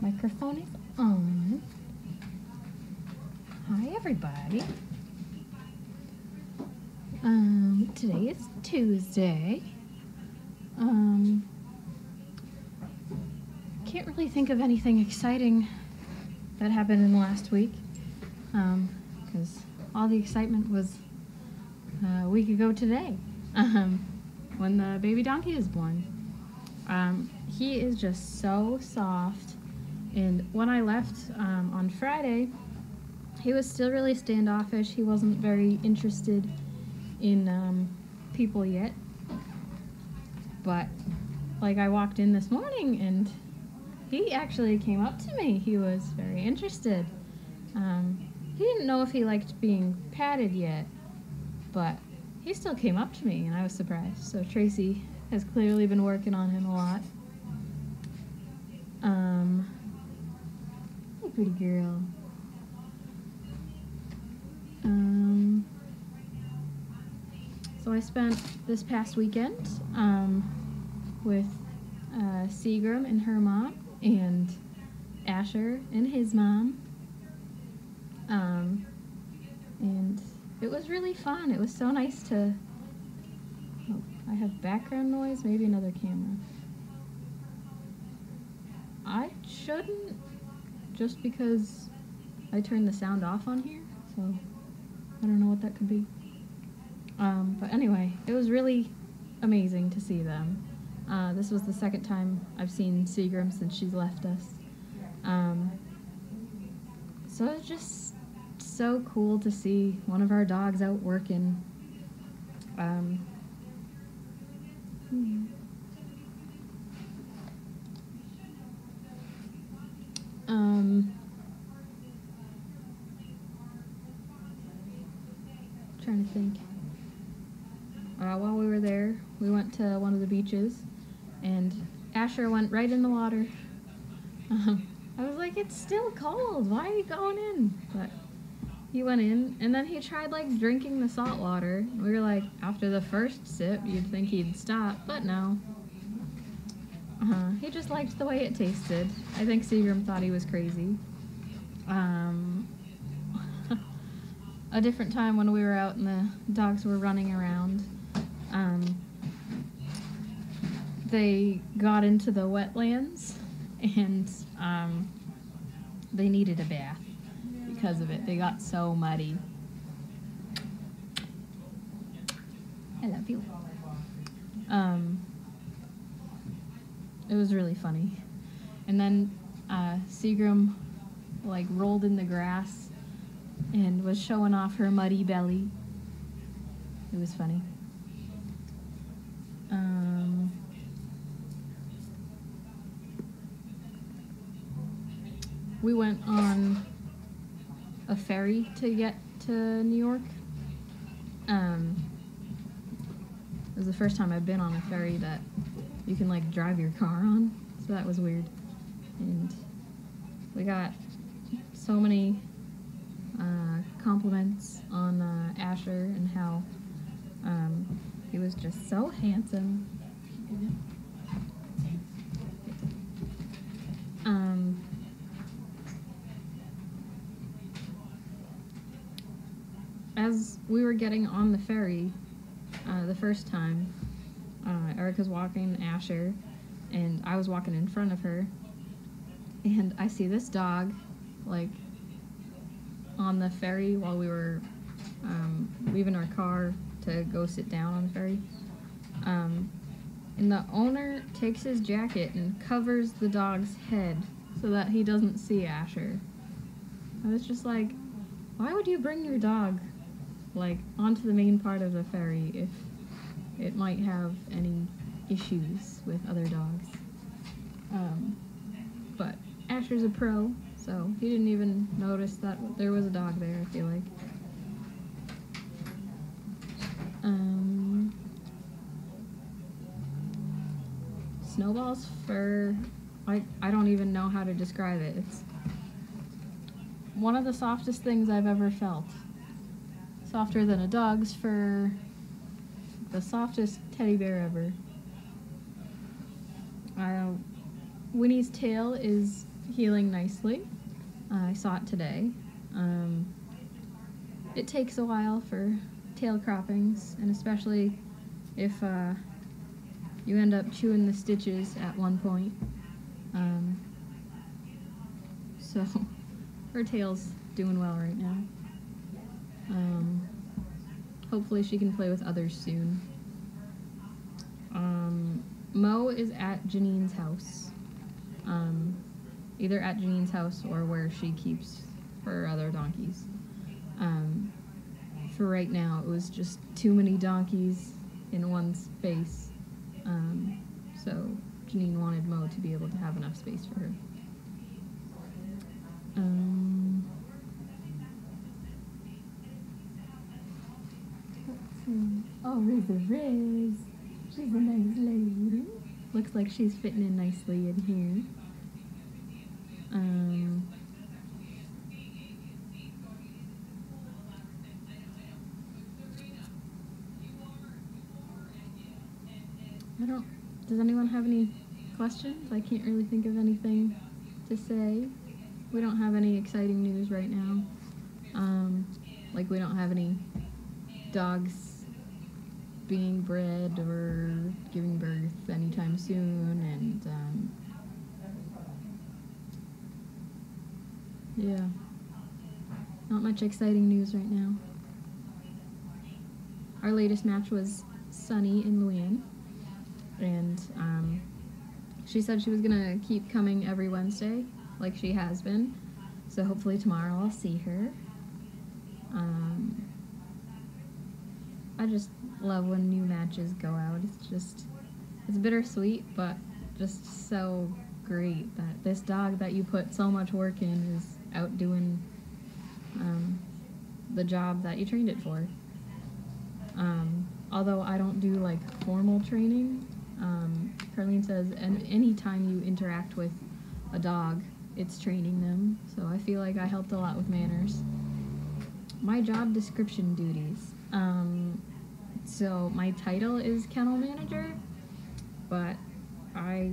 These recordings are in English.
Microphone is on. Hi, everybody. Today is Tuesday. Can't really think of anything exciting that happened in the last week, because all the excitement was a week ago today, when the baby donkey is born. He is just so soft, and when I left on Friday, he was still really standoffish. He wasn't very interested in people yet, but like I walked in this morning and he actually came up to me. He was very interested. He didn't know if he liked being patted yet, but he still came up to me and I was surprised. So Tracy has clearly been working on him a lot. Hey, pretty girl. So I spent this past weekend with Seagram and her mom and Asher and his mom. And it was really fun. It was so nice to... Oh, I have background noise, maybe another camera. I shouldn't, just because I turned the sound off on here, so I don't know what that could be. But anyway, it was really amazing to see them. This was the second time I've seen Seagram since she's left us. So it's just so cool to see one of our dogs out working. Trying to think. While we were there, we went to one of the beaches, and Asher went right in the water. I was like, it's still cold, why are you going in? But he went in, and then he tried like drinking the salt water. We were like, after the first sip, you'd think he'd stop, but no. He just liked the way it tasted. I think Seagram thought he was crazy. A different time when we were out and the dogs were running around, they got into the wetlands and they needed a bath because of it. They got so muddy. I love you. It was really funny. And then Seagram like rolled in the grass and was showing off her muddy belly. It was funny. We went on a ferry to get to New York. It was the first time I'd been on a ferry that you can like drive your car on, so that was weird. And we got so many compliments on Asher and how he was just so handsome. As we were getting on the ferry the first time, Erica's walking Asher, and I was walking in front of her, and I see this dog, like, on the ferry while we were leaving our car to go sit down on the ferry. And the owner takes his jacket and covers the dog's head so that he doesn't see Asher. I was just like, why would you bring your dog, like, onto the main part of the ferry if it might have any issues with other dogs? But Asher's a pro, so he didn't even notice that there was a dog there, I feel like. Snowball's fur, I don't even know how to describe it. It's one of the softest things I've ever felt. Softer than a dog's fur, the softest teddy bear ever. Winnie's tail is healing nicely. I saw it today. It takes a while for tail croppings, and especially if you end up chewing the stitches at one point. So her tail's doing well right now. Hopefully she can play with others soon. Mo is at Janine's house. Either at Janine's house or where she keeps her other donkeys. For right now, it was just too many donkeys in one space. So Janine wanted Mo to be able to have enough space for her. Oh, Riz. She's a nice lady. Looks like she's fitting in nicely in here. Does anyone have any questions? I can't really think of anything to say. We don't have any exciting news right now. Like we don't have any dogs being bred or giving birth anytime soon, and yeah, not much exciting news right now. Our latest match was Sunny and Luann, and she said she was gonna keep coming every Wednesday like she has been, so hopefully tomorrow I'll see her. I just love when new matches go out. It's bittersweet, but just so great that this dog that you put so much work in is out doing the job that you trained it for. Although I don't do like formal training, Carlene says any time you interact with a dog, it's training them, so I feel like I helped a lot with manners. My job description duties. So my title is kennel manager, but I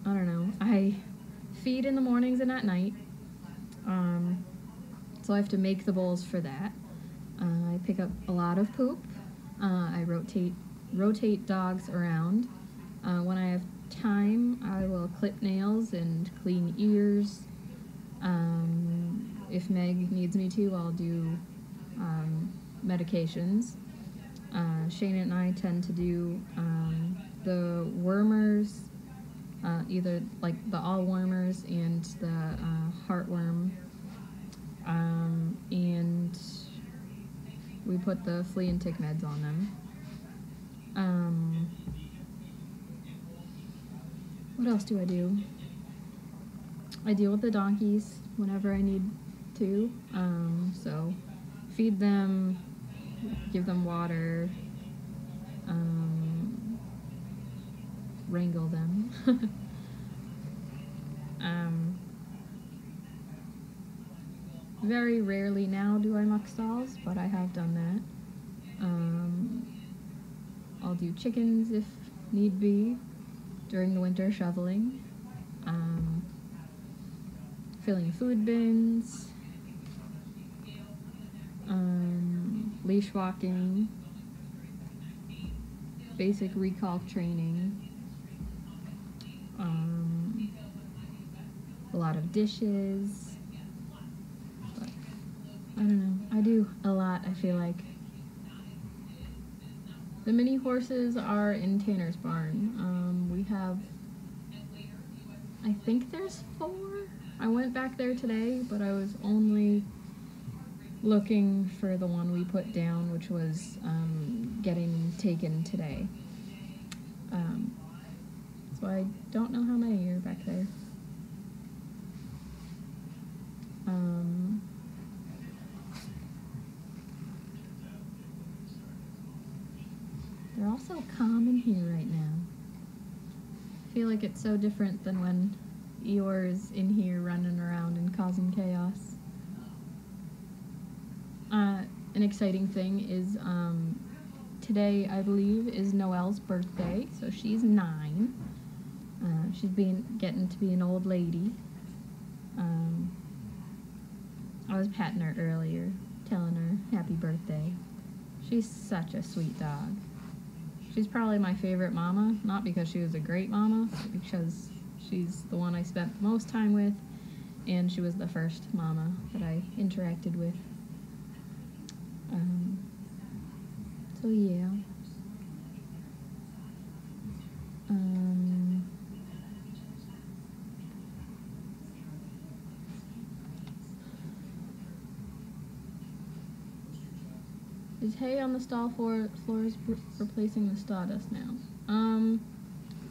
don't know. I feed in the mornings and at night, so I have to make the bowls for that. I pick up a lot of poop. I rotate dogs around. When I have time, I will clip nails and clean ears. If Meg needs me to, I'll do medications. Shane and I tend to do the wormers, either like the all wormers and the heartworm, and we put the flea and tick meds on them. What else do I do? I deal with the donkeys whenever I need to, so feed them, give them water, wrangle them. Very rarely now do I muck stalls, but I have done that. I'll do chickens if need be during the winter, shoveling, filling food bins, leash walking, basic recall training, a lot of dishes. But I don't know, I do a lot, I feel like. The mini horses are in Tanner's barn. We have, I think there's 4. I went back there today, but I was only looking for the one we put down, which was getting taken today. So I don't know how many are back there. They're all so calm in here right now. I feel like it's so different than when Eeyore's in here running around and causing chaos. An exciting thing is today, I believe, is Noelle's birthday, so she's 9. She's getting to be an old lady. I was patting her earlier, telling her happy birthday. She's such a sweet dog. She's probably my favorite mama, not because she was a great mama, but because she's the one I spent the most time with, and she was the first mama that I interacted with. So yeah. Is hay on the stall floors replacing the sawdust now?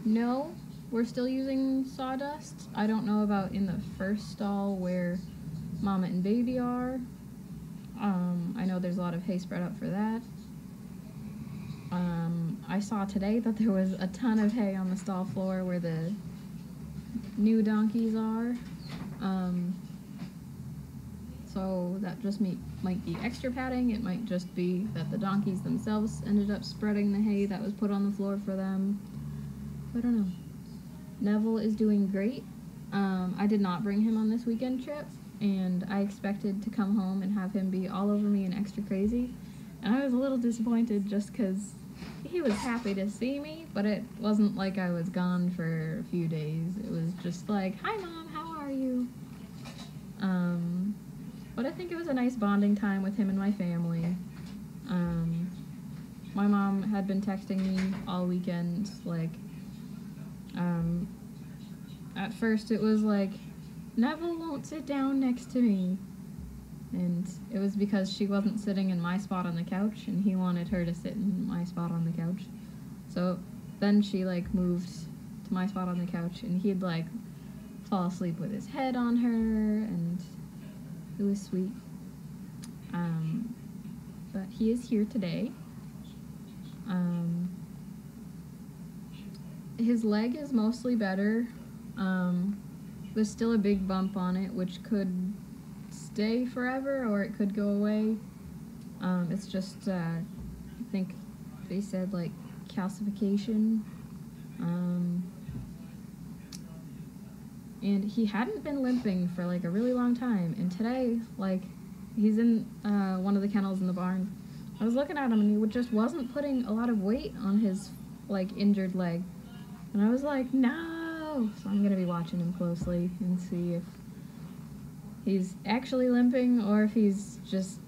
No, we're still using sawdust. I don't know about in the first stall where Mama and Baby are. I know there's a lot of hay spread out for that. I saw today that there was a ton of hay on the stall floor where the new donkeys are. So that just might be extra padding. It might just be that the donkeys themselves ended up spreading the hay that was put on the floor for them. I don't know. Neville is doing great. I did not bring him on this weekend trip, and I expected to come home and have him be all over me and extra crazy. And I was a little disappointed just because he was happy to see me, but it wasn't like I was gone for a few days. It was just like, hi Mom, how are you? But I think it was a nice bonding time with him and my family. My mom had been texting me all weekend, like, at first it was like, Neville won't sit down next to me. And it was because she wasn't sitting in my spot on the couch, and he wanted her to sit in my spot on the couch. So then she, like, moved to my spot on the couch, and he'd, like, fall asleep with his head on her, and it was sweet. But he is here today. His leg is mostly better. There's still a big bump on it, which could stay forever or it could go away. It's just, I think they said, like, calcification. And he hadn't been limping for, like, a really long time. And today, like, he's in one of the kennels in the barn. I was looking at him, and he just wasn't putting a lot of weight on his, like, injured leg. And I was like, no! So I'm going to be watching him closely and see if he's actually limping or if he's just,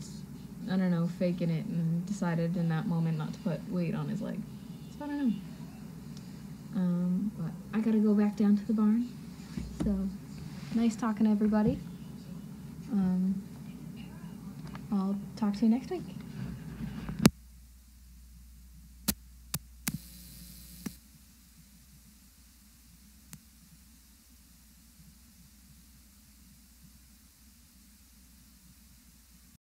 I don't know, faking it and decided in that moment not to put weight on his leg. So I don't know. But I got to go back down to the barn. So, nice talking to everybody. I'll talk to you next week.